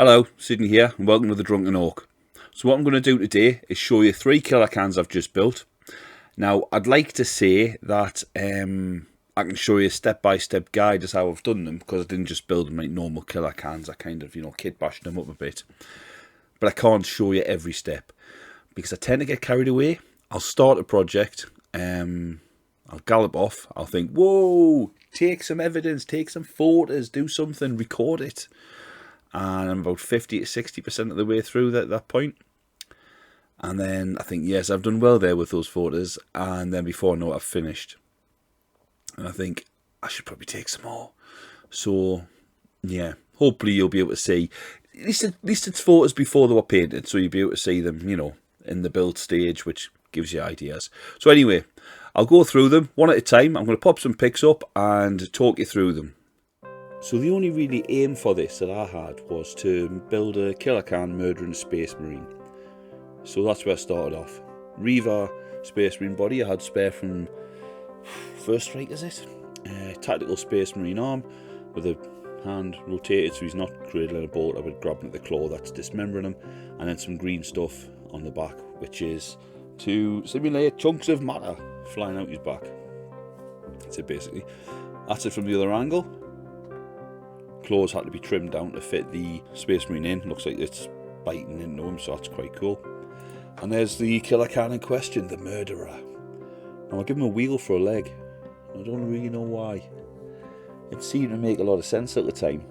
Hello, Sydney here, and welcome to the Drunken Ork. So what I'm going to do today is show you 3 Killakans I've just built. Now, I'd like to say that I can show you a step-by-step guide as how I've done them, because I didn't just build them like normal Killakans. I kind of, kit-bashed them up a bit. But I can't show you every step, because I tend to get carried away. I'll start a project, I'll gallop off, I'll think, whoa, take some evidence, take some photos, do something, record it. And I'm about 50 to 60% of the way through at that point. And then I think, yes, I've done well there with those photos. And then before I know it, I've finished. And I think, I should probably take some more. So, yeah, hopefully you'll be able to see. At least it's photos before they were painted. So you'll be able to see them, in the build stage, which gives you ideas. So anyway, I'll go through them one at a time. I'm going to pop some pics up and talk you through them. So the only really aim for this that I had was to build a Killakan murdering space marine. So that's where I started off. Reaver space marine body I had spare from First Strike, is it? Tactical space marine arm with a hand rotated so he's not cradling a bolt. I would grab him at the claw, that's dismembering him. And then some green stuff on the back, which is to simulate chunks of matter flying out his back. That's it basically. That's it from the other angle. Claws had to be trimmed down to fit the Space Marine in. Looks like it's biting into him, so that's quite cool. And there's the Killakan in question, the murderer. Now I'll give him a wheel for a leg. I don't really know why. It seemed to make a lot of sense at the time.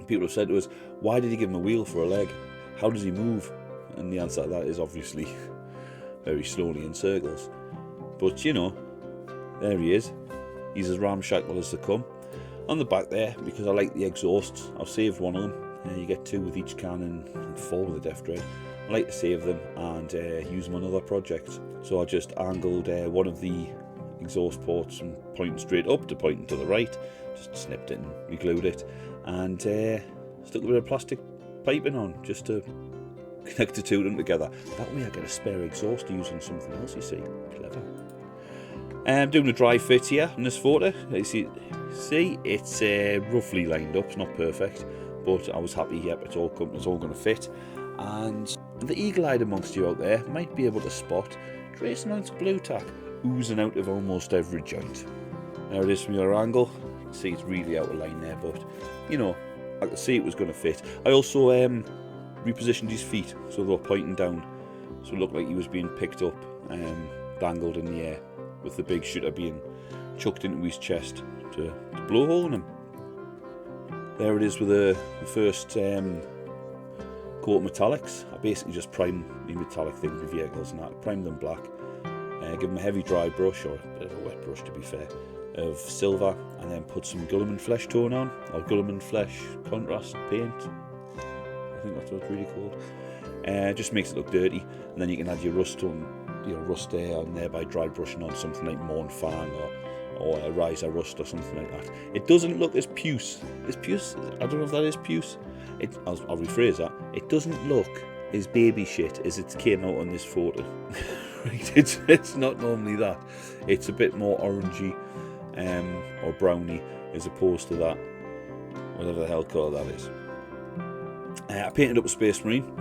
People have said to us, why did he give him a wheel for a leg? How does he move? And the answer to that is obviously very slowly in circles. But there he is. He's as ramshackle as they come. On the back there, because I like the exhausts, I've saved one of them. You get 2 with each cannon and 4 with the Death Dread. I like to save them and use them on other projects. So I just angled one of the exhaust ports from pointing straight up to pointing to the right. Just snipped it and re-glued it. And stuck a bit of plastic piping on just to connect the 2 of them together. That way I get a spare exhaust using something else, you see. Clever. I'm doing a dry fit here in this photo. See, it's roughly lined up. It's not perfect, but I was happy. Yep, it's all going to fit. And the eagle-eyed amongst you out there might be able to spot trace amounts of blue tack oozing out of almost every joint. There it is from your angle. You can see it's really out of line there, but I could see it was going to fit. I also repositioned his feet so they were pointing down, so it looked like he was being picked up, dangled in the air, with the big shooter being chucked into his chest to blow a hole in him. There it is with the first coat of metallics. I basically just prime the metallic things with vehicles and that. Prime them black, give them a heavy dry brush, or a bit of a wet brush to be fair, of silver, and then put some Guilliman flesh tone on, or Guilliman flesh contrast paint. I think that's what it's really called. Just makes it look dirty, and then you can add your rust on. Rust there on there by dry brushing on something like Morn Fang or a Riser Rust or something like that. It doesn't look as puce. Is puce? I don't know if that is puce. I'll rephrase that. It doesn't look as baby shit as it came out on this photo. Right? It's not normally that. It's a bit more orangey or browny as opposed to that, whatever the hell colour that is. I painted up a Space Marine.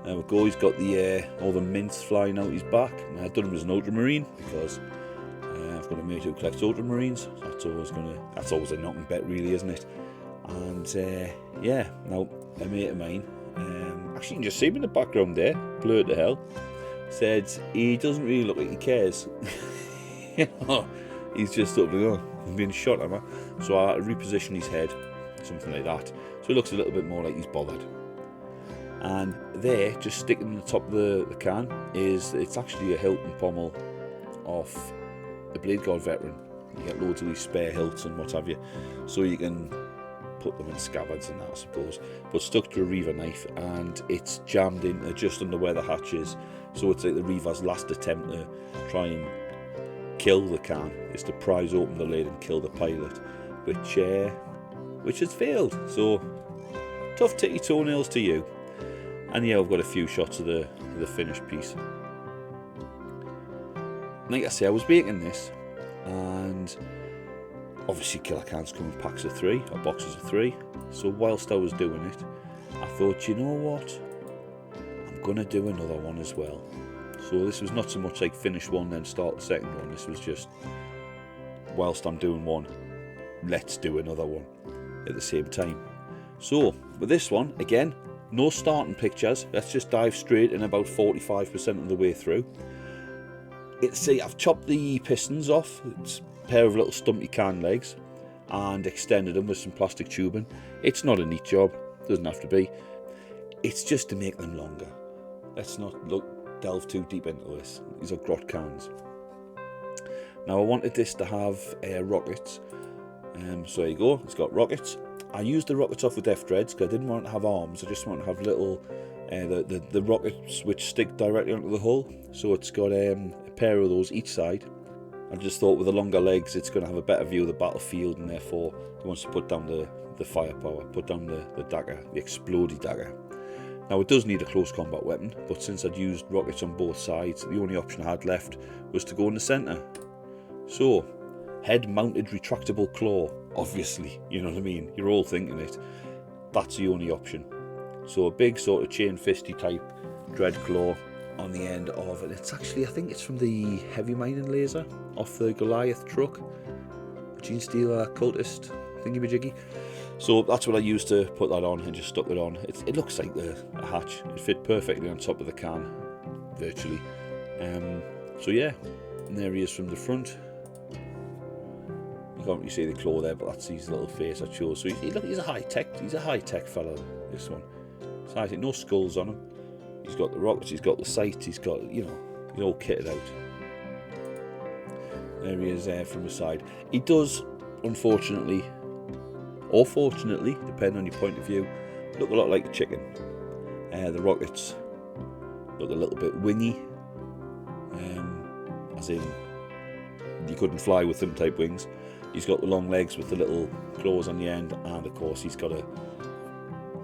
There we go, he's got the all the mints flying out his back. And I've done him as an Ultramarine because I've got a mate who collects Ultramarines. So that's always a knocking bet, really, isn't it? And yeah, now a mate of mine, actually you can just see him in the background there, blurred to hell, said he doesn't really look like he cares. He's just up to go. He's been shot, am I? So I reposition his head, something like that. So it looks a little bit more like he's bothered. And there, just sticking on the top of the can, it's actually a hilt and pommel off a Blade Guard veteran. You get loads of these spare hilts and what have you, so you can put them in scabbards and that, I suppose. But stuck to a Reaver knife, and it's jammed in just under where the hatch is. So it's like the Reaver's last attempt to try and kill the can is to prise open the lid and kill the pilot, which has failed. So tough titty toenails to you. And yeah, I've got a few shots of the finished piece. Like I say, I was making this, and obviously Killakanz come in packs of 3, or boxes of 3. So whilst I was doing it, I thought, you know what, I'm going to do another one as well. So this was not so much like finish one then start the second one. This was just, whilst I'm doing one, let's do another one at the same time. So with this one, again, no starting pictures. Let's just dive straight in about 45% of the way through. See, I've chopped the pistons off. It's a pair of little stumpy can legs and extended them with some plastic tubing. It's not a neat job, doesn't have to be. It's just to make them longer. Let's not delve too deep into this. These are grot cans. Now I wanted this to have rockets. So there you go, it's got rockets. I used the rockets off with F-threads because I didn't want to have arms. I just want to have little, the rockets which stick directly onto the hull. So it's got a pair of those each side. I just thought with the longer legs it's going to have a better view of the battlefield, and therefore it wants to put down the firepower, put down the dagger, the explodey dagger. Now it does need a close combat weapon, but since I'd used rockets on both sides, the only option I had left was to go in the centre. So, head-mounted retractable claw, obviously, you know what I mean, you're all thinking it. That's the only option. So a big sort of chain fisty type dread claw on the end of it. It's actually, I think it's from the heavy mining laser off the Goliath truck. Gene Stealer cultist thingy-majiggy. So that's what I used to put that on and just stuck it on. It looks like a hatch. It fit perfectly on top of the can, virtually. So yeah, and there he is from the front. You can't really see the claw there, but that's his little face that shows. So he's a high-tech fella, this one. It's high-tech, no skulls on him. He's got the rockets, he's got the sights, he's got, you know, he's all kitted out. There he is from the side. He does, unfortunately, or fortunately, depending on your point of view, look a lot like a chicken. The rockets look a little bit wingy, as in you couldn't fly with them type wings. He's got the long legs with the little claws on the end, and of course he's got a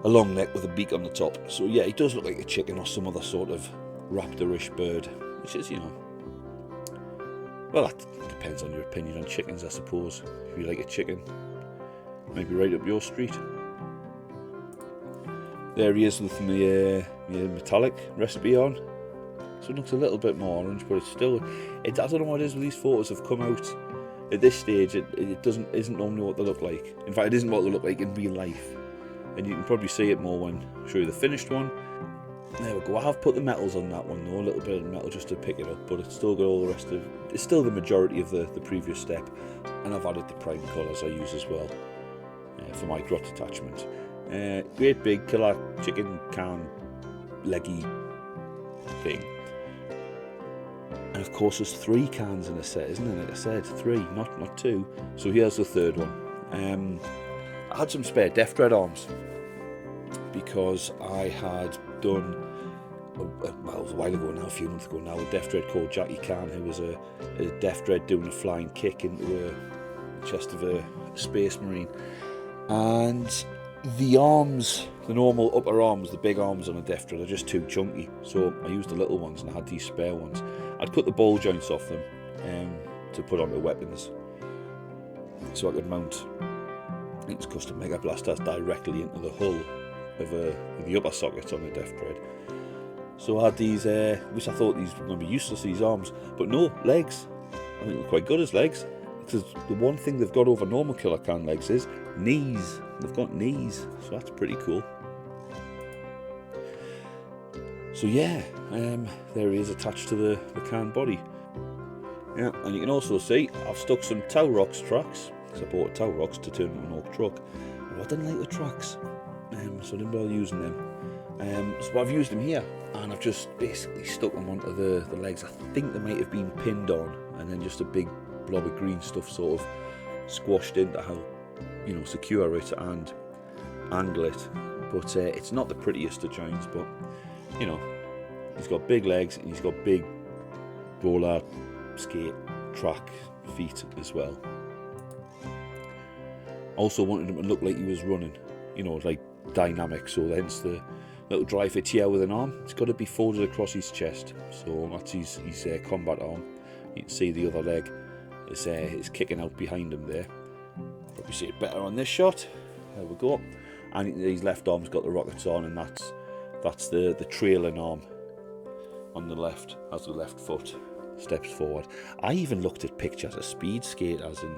long neck with a beak on the top. So yeah, he does look like a chicken or some other sort of raptorish bird, which is, you know, well, that depends on your opinion on chickens, I suppose. If you like a chicken, maybe right up your street. There he is with the metallic recipe on. So it looks a little bit more orange, but it's still, I don't know what it is with these photos have come out. At this stage, it isn't normally what they look like. In fact, it isn't what they look like in real life. And you can probably see it more when I show you the finished one. There we go. I have put the metals on that one though, a little bit of metal just to pick it up, but it's still got all the rest of, it's still the majority of the previous step. And I've added the prime colours I use as well for my grot attachment. Great big killer chicken can leggy thing. And of course there's 3 cans in a set, isn't it? Like I said, 3, not 2. So here's the third one. I had some spare Death Dread arms because I had done, well, it was a while ago now, a few months ago now, a Death Dread called Jackie Khan, who was a Death Dread doing a flying kick into a chest of a Space Marine. And the arms, the normal upper arms, the big arms on a Death Dread are just too chunky. So I used the little ones and I had these spare ones. I'd cut the ball joints off them to put onto weapons so I could mount its custom Mega Blasters directly into the hull of the upper sockets on the Death Dread. So I had these, which I thought these were going to be useless, these arms, but no, legs. I think they're quite good as legs. Because the one thing they've got over normal Killakan legs is knees. They've got knees, so that's pretty cool. So yeah, there he is attached to the can body. Yeah, and you can also see I've stuck some Tau Rocks tracks, because I bought Tau Rocks to turn into an Ork truck. But I didn't like the tracks, so I didn't bother using them. So I've used them here, and I've just basically stuck them onto the legs. I think they might have been pinned on, and then just a big blob of green stuff sort of squashed in to help, you know, secure it and angle it. But it's not the prettiest of joints, but you know, he's got big legs and he's got big roller skate track feet as well. Also wanted him to look like he was running, you know, like dynamic, so hence the little dry fit here with an arm. It's got to be folded across his chest, so that's his combat arm. You can see the other leg is kicking out behind him there. Probably see it better on this shot. There we go. and his left arm's got the rockets on, and that's the trailing arm on the left as the left foot steps forward. I even looked at pictures of speed skaters and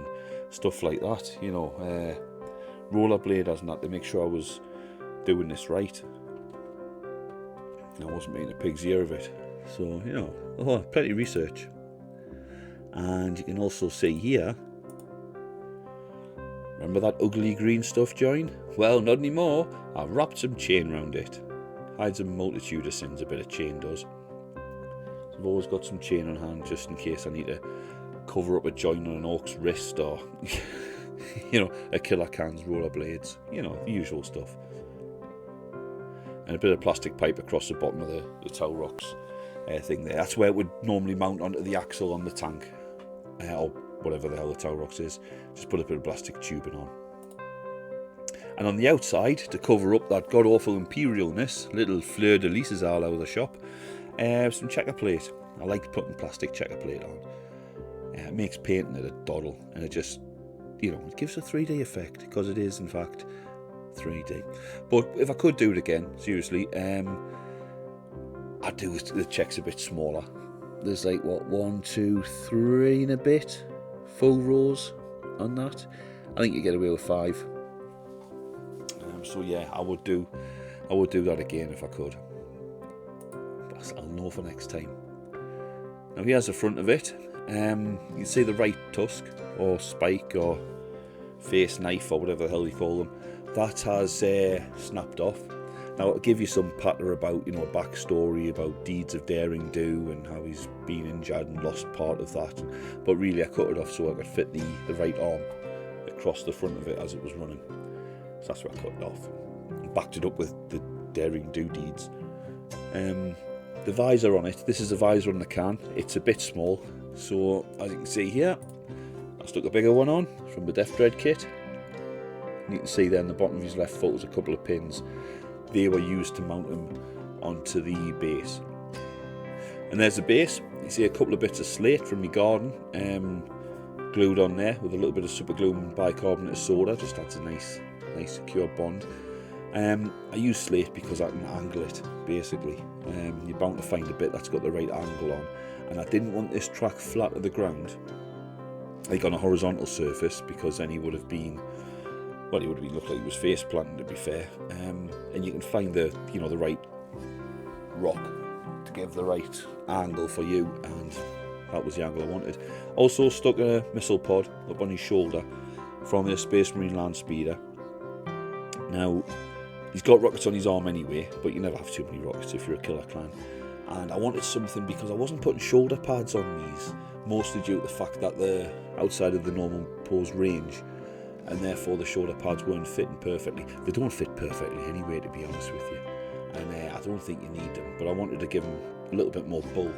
stuff like that, you know, rollerbladers and that, to make sure I was doing this right. I wasn't making a pig's ear of it. So, you know, plenty of research. And you can also see here, remember that ugly green stuff join? Well, not anymore. I've wrapped some chain around it. Hides a multitude of sins, a bit of chain does. So I've always got some chain on hand just in case I need to cover up a joint on an Ork's wrist, or you know, a Killakanz rollerblades, you know, the usual stuff. And a bit of plastic pipe across the bottom of the towel rocks thing there. That's where it would normally mount onto the axle on the tank, or whatever the hell the towel rocks is. Just put a bit of plastic tubing on. And on the outside, to cover up that god-awful imperialness, little fleur-de-lis all out of the shop, some checker plate. I like putting plastic checker plate on. It makes painting it a doddle, and it just, you know, it gives a 3D effect, because it is, in fact, 3D. But if I could do it again, seriously, I'd do the checks a bit smaller. There's like, what, 1, 2, 3 and a bit full rows on that. I think you get away with 5. So yeah, I would do that again if I could. But I'll know for next time. Now here's the front of it. You can see the right tusk, or spike, or face knife, or whatever the hell you call them. That has snapped off. Now it'll give you some patter about, you know, a backstory about deeds of daring do and how he's been injured and lost part of that. But really, I cut it off so I could fit the right arm across the front of it as it was running. So that's where I cut it off. And backed it up with the daring do deeds. The visor on it, this is the visor on the can. It's a bit small, so as you can see here, I stuck a bigger one on from the Death Dread kit. And you can see there in the bottom of his left foot was a couple of pins. They were used to mount him onto the base. And there's the base. You see a couple of bits of slate from my garden, glued on there with a little bit of super glue and bicarbonate of soda. Just adds a nice secure bond. I use slate because I can angle it, basically. You're bound to find a bit that's got the right angle on. And I didn't want this track flat to the ground, like on a horizontal surface, because then he would have been, well, he would have been looked like he was face planting, to be fair. And you can find the right rock to give the right angle for you, and that was the angle I wanted. Also stuck a missile pod up on his shoulder from the Space Marine Land Speeder. Now, he's got rockets on his arm anyway, but you never have too many rockets if you're a killer clan. And I wanted something because I wasn't putting shoulder pads on these, mostly due to the fact that they're outside of the normal pose range, and therefore the shoulder pads weren't fitting perfectly. They don't fit perfectly anyway, to be honest with you, and I don't think you need them, but I wanted to give them a little bit more bulk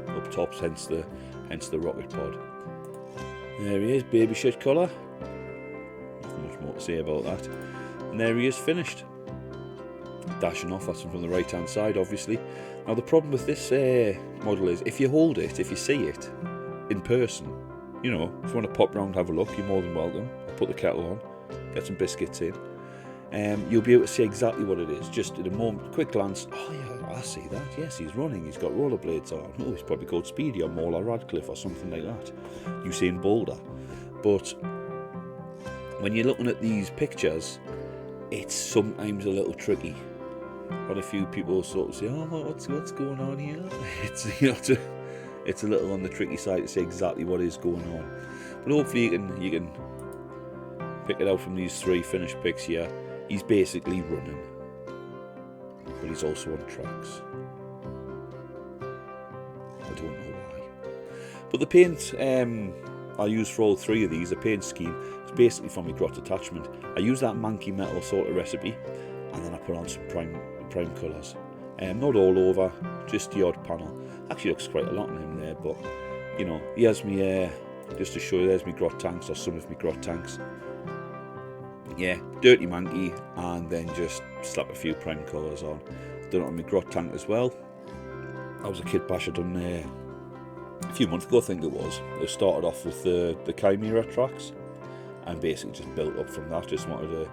up top, hence the rocket pod. There he is, baby shit colour. Nothing much more to say about that. And there he is, finished. Dashing off, that's from the right hand side, obviously. Now the problem with this model is, if you hold it, if you see it in person, you know, if you want to pop round, have a look, you're more than welcome. Put the kettle on, get some biscuits in. You'll be able to see exactly what it is. Just at a moment, quick glance, oh yeah, I see that. Yes, he's running, he's got rollerblades on. Oh, he's probably called Speedy or Maul or Radcliffe or something like that. Usain Boulder. But when you're looking at these pictures, it's sometimes a little tricky. But a few people sort of say, oh, what's going on here? It's, you know, it's a little on the tricky side to say exactly what is going on. But hopefully you can pick it out from these 3 finished pics here. He's basically running, but he's also on tracks. I don't know why. But the paint I use for all 3 of these, the paint scheme, is basically from my grot attachment. I use that manky metal sort of recipe, and then I put on some prime colours. Not all over, just the odd panel. Actually looks quite a lot on him there, but you know, he has me, just to show you, there's my grot tanks, or some of my grot tanks. Yeah, dirty manky, and then just slap a few prime colours on. Done it on my grot tank as well. That was a Kitbash I done a few months ago, I think it was. It started off with the Chimera tracks, and basically just built up from that. Just wanted to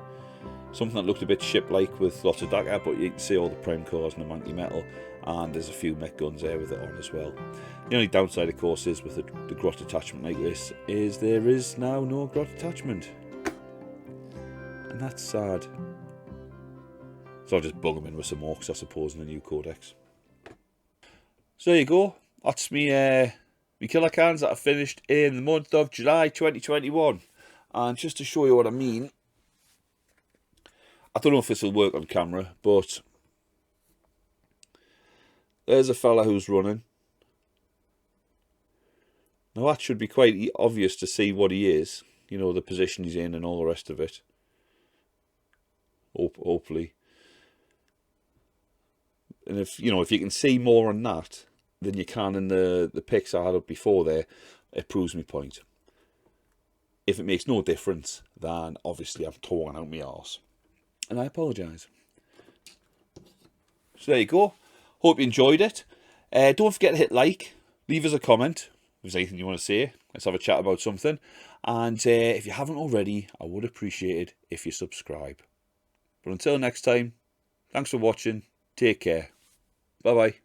Something that looked a bit ship-like with lots of Dakar, but you can see all the prime cores and the anti-metal, and there's a few mech guns there with it on as well. The only downside, of course, is with the grot attachment like this, is there is now no grot attachment. And that's sad. So I'll just bung them in with some Orks, I suppose, in the new codex. So there you go. That's me Killakans that I finished in the month of July 2021. And just to show you what I mean, I don't know if this will work on camera, but there's a fella who's running. Now that should be quite obvious to see what he is, you know, the position he's in and all the rest of it. Hopefully. And if you can see more on that than you can in the pics I had up before there, it proves my point. If it makes no difference, then obviously I'm torn out my arse. And I apologise. So there you go. Hope you enjoyed it. Don't forget to hit like. Leave us a comment. If there's anything you want to say, let's have a chat about something. And if you haven't already, I would appreciate it if you subscribe. But until next time, thanks for watching. Take care. Bye-bye.